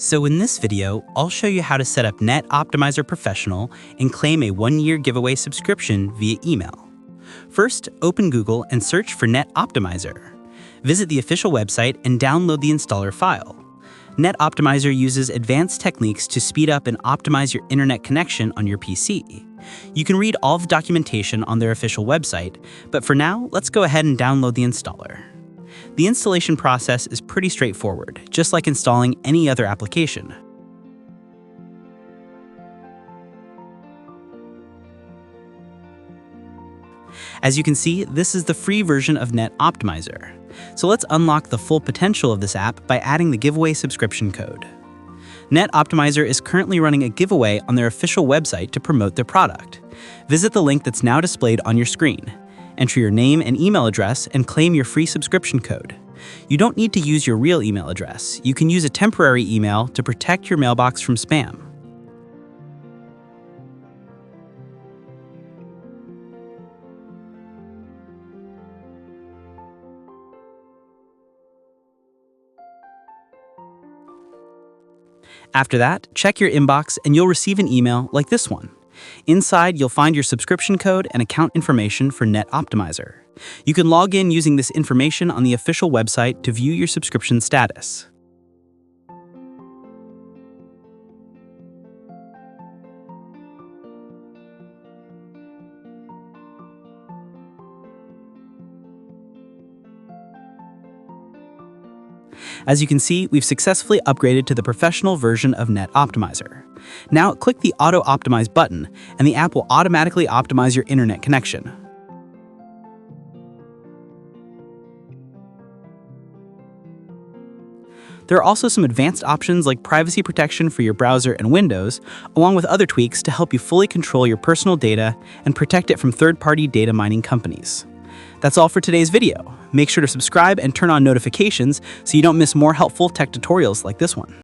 So in this video, I'll show you how to set up NetOptimizer Professional and claim a 1-year giveaway subscription via email. First, open Google and search for NetOptimizer. Visit the official website and download the installer file. NetOptimizer uses advanced techniques to speed up and optimize your internet connection on your PC. You can read all of the documentation on their official website, but for now, let's go ahead and download the installer. The installation process is pretty straightforward, just like installing any other application. As you can see, this is the free version of NetOptimizer. So let's unlock the full potential of this app by adding the giveaway subscription code. NetOptimizer is currently running a giveaway on their official website to promote their product. Visit the link that's now displayed on your screen. Enter your name and email address and claim your free subscription code. You don't need to use your real email address. You can use a temporary email to protect your mailbox from spam. After that, check your inbox and you'll receive an email like this one. Inside, you'll find your subscription code and account information for NetOptimizer. You can log in using this information on the official website to view your subscription status. As you can see, we've successfully upgraded to the professional version of NetOptimizer. Now click the Auto Optimize button, and the app will automatically optimize your internet connection. There are also some advanced options like privacy protection for your browser and Windows, along with other tweaks to help you fully control your personal data and protect it from third-party data mining companies. That's all for today's video. Make sure to subscribe and turn on notifications so you don't miss more helpful tech tutorials like this one.